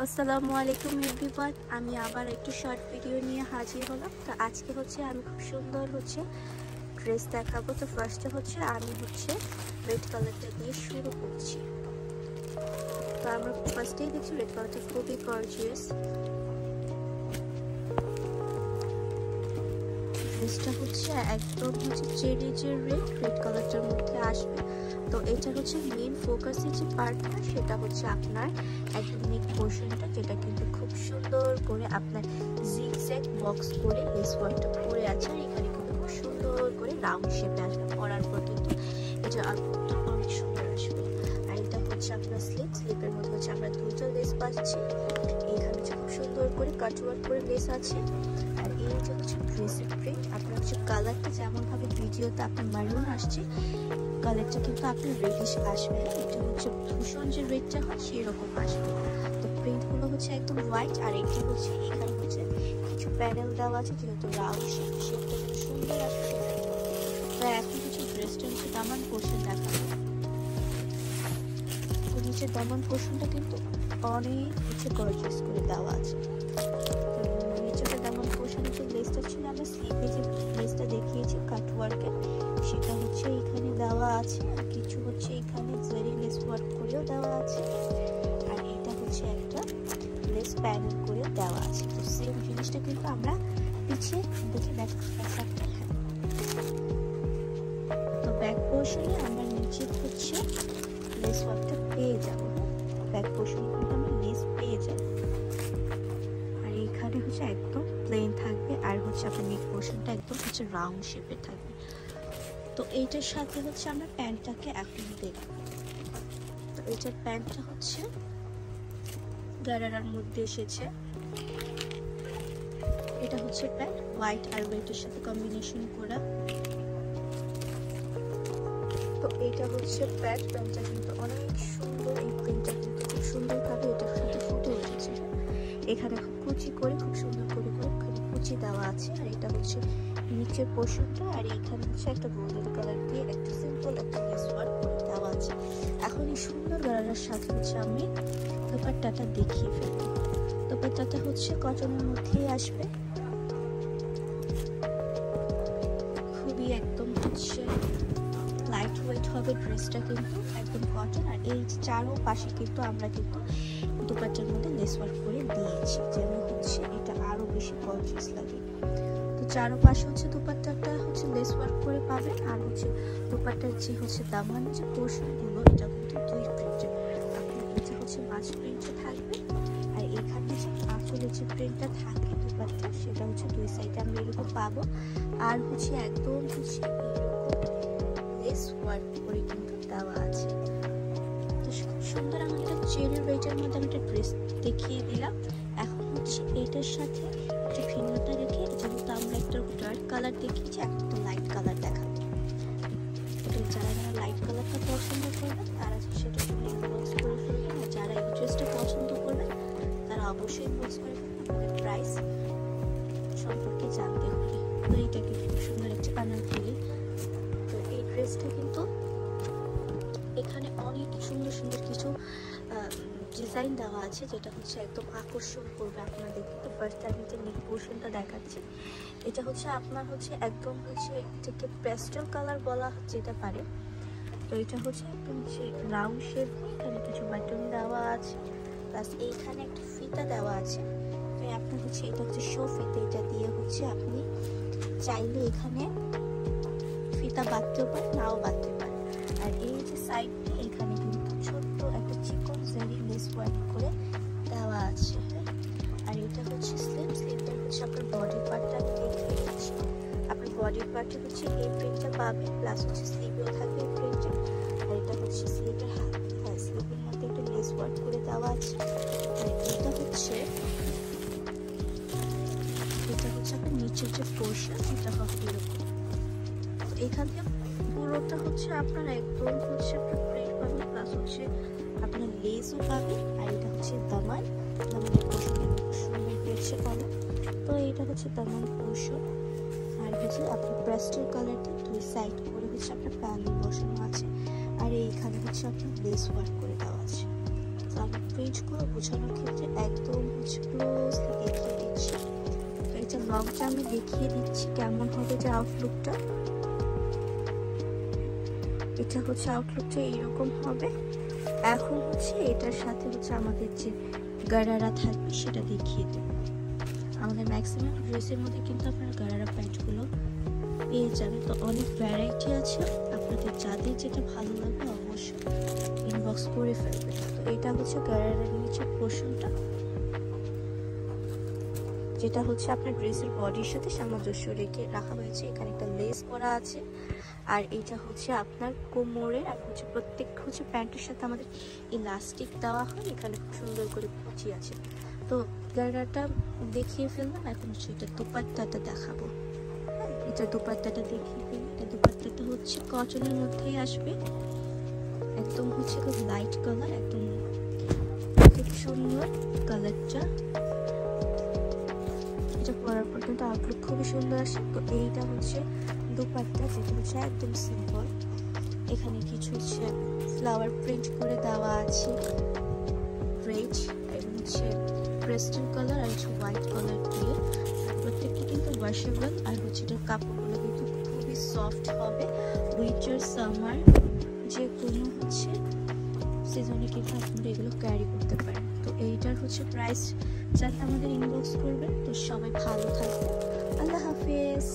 আসসালামু আলাইকুম এভরিওয়ান, আমি আবার একটু শর্ট ভিডিও নিয়ে হাজির হলাম। তো আজকে আমি খুব সুন্দর ড্রেস দেখাবো। তো ফার্স্টে আমি রেড কালারটা দিয়ে শুরু করছি। তো আমরা ফার্স্টেই দেখছি রেড কালারটা খুবই গর্জিয়াস। ড্রেসটা একদম চেরি যে রেড কালারটার মধ্যে আসবে। তো এটা মেইন ফোকাসের যে পার্টটা সেটা আপনার একদম নেক পোর্শনটা, যেটা কিন্তু খুব সুন্দর করে আপনার জিগজ্যাগ বক্স করে লেস ওয়ার্কটা পরে আছে। আর এখানে কিন্তু খুব সুন্দর করে রাউন্ড শেপে আসবে। পরার পর কিন্তু এটা আর অনেক সুন্দর আসবে। আর এটা আপনার স্লিপের মধ্যে আমরা দুটো লেস পাচ্ছি। এখানে খুব সুন্দর করে কাটওয়ার্ক করে লেস আছে। আর এই যে ড্রেসের প্রিন্ট আপনার কালারটা যেমনভাবে ভিডিওতে আপনার মারুন আসছে, কালারটা কিন্তু আপনার রেডিশ আসবে। এটা ভূষণ যে রেডটা হয় সেরকম আসবে। তো প্রিন্টগুলো একদম হোয়াইট। আর এটা এখানে কিছু প্যানেল দেওয়া আছে, যেহেতু রাউন্ড শেপটা যেন সুন্দর আসবে। তো এখন ড্রেসটা দামান পোর্শন দেখাবো। তো নিচের দামান পোর্শনটা কিন্তু অনেক গর্জিয়াস করে দেওয়া আছে। নিচের দামান পোর্শনে যে লেসটা ছিল, আমরা স্লিপে যে লেসটা দেখিয়েছি কাটওয়ার্কে, সেটা এখানে দেওয়া আছে। আর কিছু এখানে জেরি লেস ওয়ার্ক করেও দেওয়া আছে। আর এটা একটা লেস প্যানেল করেও দেওয়া আছে। তো সেম জিনিসটা কিন্তু আমরা পিছে দেখে দেখাতে। তো ব্যাক পোর্শনে আমরা নিচে লেস ওয়ার্কটা পেয়ে যাব। ব্যাক পোর্শনে কিন্তু আমরা লেস পেয়ে যাব। আর এখানে একদম প্লেন থাকবে। আর আপনার নেক পোর্শনটা একদম রাউন্ড শেপে থাকবে। তো এইটার সাথে আমরা প্যান্টটাকে এখন দেখব। তো এইটার প্যান্টটা গারারার মধ্যে এসেছে। এটা প্যান্ট হোয়াইট আর রেডের সাথে কম্বিনেশন করা। তো এইটা প্যান্টটা কিন্তু অনেক সুন্দর। এই প্রিন্টটা কিন্তু খুব সুন্দরভাবে এটার সাথে ফুটে উঠেছে। এখানে কুচি করে খুব সুন্দর করে কুচি দেওয়া আছে। আর এটা নিচের পোর্শনটা। আর এখানে একটা গোল্ডেন কালার দিয়ে একটা সিম্পল একটা লেস ওয়ার্ক করে দেওয়া আছে। এখন এই সুন্দর গারারার সাথে আমি দোপাট্টাটা দেখিয়ে ফেলবো। দোপাট্টাটা কটনের মধ্যেই আসবে। খুবই একদম লাইট ওয়েট হবে ড্রেসটা, কিন্তু একদম কটন। আর এই চারোপাশে কিন্তু আমরা দোপাট্টার মধ্যে লেস ওয়ার্ক করে দিয়েছি, যেন এটা আরো বেশি গর্জিয়াস লাগে। তো চারোপাশে দোপাট্টাটা লেস ওয়ার্ক করে পাবেন। আর দোপাট্টার যে দামান যে পোর্শনগুলো, এটা কিন্তু দুই প্রিন্টের। আপনার এটা মাছ প্রিন্টে থাকবে। আর এখানে আঁচলের যে প্রিন্টটা থাকে দোপাট্টা, সেটা দুই সাইডে আমরা এরকম পাবো। আর একদম লেস ওয়ার্ক করে কিন্তু দেওয়া আছে। তো খুব সুন্দর আমাদের চেরি রেডের মধ্যে আমি একটা ড্রেস দেখিয়ে দিলাম। এখন এটার সাথে একটু ভিন্নতা রেখে, যেহেতু আমরা একটা ডার্ক কালার দেখিয়েছি, একটা লাইট কালার দেখাবো। তো যারা লাইট কালারটা পছন্দ করবেন তারা সেটা ইনবক্স করে ফেলবেন। আর যারা এই ড্রেসটা পছন্দ করবেন তারা অবশ্যই ইনবক্স করে ফেলবেন। আপনাদের প্রাইস সম্পর্কে জানতে হবে। তো এইটা কিন্তু খুব সুন্দর একটা প্যানেল তৈরি। তো এই ড্রেসটা কিন্তু এখানে অনেক সুন্দর সুন্দর কিছু ডিজাইন দেওয়া আছে, যেটা একদম আকর্ষণ করবে আপনাদেরকে। তো ফার্স্ট আমি যে নেক পোর্শনটা দেখাচ্ছি, এটা আপনার একদম এটাকে পেস্টেল কালার বলা যেতে পারে। তো এটা একদম রাউন্ড শেপ। এখানে কিছু বাটন দেওয়া আছে, প্লাস এইখানে একটা ফিতা দেওয়া আছে। তো আপনার এটা শো ফিতা। এটা দিয়ে আপনি চাইলে এখানে ফিতা বাঁধতেও পারেন, নাও বাঁধতে পারেন। আর এই যে সাইড দিয়ে এখানে কিন্তু ছোট্ট একটা চিকন জেরি লেস ওয়ার্ক করে দেওয়া আছে। আর এটা স্লিপটা আপনার বডি পার্টটা আমি দেখিয়ে দিচ্ছি। আপনার বডি পার্টে এই প্রিন্টটা পাবেন, প্লাস স্লিপেও থাকবে এই প্রিন্টটা। আর এটা স্লিপের স্লিপের মধ্যে একটা লেস ওয়ার্ক করে দেওয়া আছে। আর এটা আপনার নিচের যে পোর্শন, এটা হবে এরকম। এখান থেকে পুরোটা আপনার একদম আপনার প্রিন্ট পাবেন, প্লাস আপনার লেসও পাবেন। আর এটা দামানের পোর্শন সুন্দর পেয়েছে পাবেন। তো এটা দামান পোর্শন। আর আপনার পেস্টেল কালারটা দুই সাইড করে আপনার প্যানেল বসানো আছে। আর এইখানে আপনার লেস ওয়ার্ক করে দেওয়া আছে। প্রিন্টগুলো বোঝানোর ক্ষেত্রে একদম হচ্ছে ক্লোজলি দেখিয়ে দিচ্ছি। তো এটা লংটা আমি দেখিয়ে দিচ্ছি কেমন হবে যে আউটলুকটা। এটা হচ্ছে আউটলুকটা এইরকম হবে। এখন হচ্ছে এটার সাথে হচ্ছে আমাদের যে গারারা থাকবে সেটা দেখিয়ে দেব। আমাদের ম্যাক্সিমাম ড্রেসের মধ্যে কিন্তু আপনারা গারারা প্যান্টগুলো পেয়ে যাবেন। তো অনেক ভ্যারাইটি আছে, আপনাদের যাদের যেটা ভালো লাগবে অবশ্যই ইনবক্স করে ফেলবেন। তো এটা হচ্ছে গারারার নিচের পোর্শনটা, যেটা হচ্ছে আপনার ড্রেসের বডির সাথে সামঞ্জস্য রেখে রাখা হয়েছে। এখানে একটা লেস করা আছে, আর এটা হচ্ছে আপনার কোমরের, আর হচ্ছে প্রত্যেক হচ্ছে প্যান্টের সাথে আমাদের ইলাস্টিক দেওয়া হয়। এখানে খুব সুন্দর করে কুচি আছে। তো গারারাটা দেখিয়ে ফেললাম, এখন হচ্ছে এটা দোপাট্টাটা দেখাবো। এটা দোপাট্টাটা দেখিয়ে ফেললাম। এটা দোপাট্টাটা হচ্ছে কটনের মধ্যেই আসবে, একদম হচ্ছে খুব লাইট কালার, একদম খুব সুন্দর কালারটা। এটা পরার পর কিন্তু আউটলুক খুবই সুন্দর আসে। তো এইটা হচ্ছে দোপাট্টা, যেটা হচ্ছে একদম সিম্পল। এখানে কিছু হচ্ছে ফ্লাওয়ার প্রিন্ট করে দেওয়া আছে, রেড এবং হচ্ছে পেস্টেল কালার আর হচ্ছে হোয়াইট কালার দিয়ে। প্রত্যেকটা কিন্তু ওয়াশেবল, আর হচ্ছে এটার কাপড়গুলো কিন্তু খুবই সফট হবে। উইন্টার সামার যে কোনো হচ্ছে সিজনে কিন্তু আপনারা এগুলো ক্যারি করতে পারেন। তো এইটার হচ্ছে প্রাইস জানতে আমাদের ইনবক্স করবেন। তো সবাই ভালো থাকবেন, আল্লাহ হাফেজ।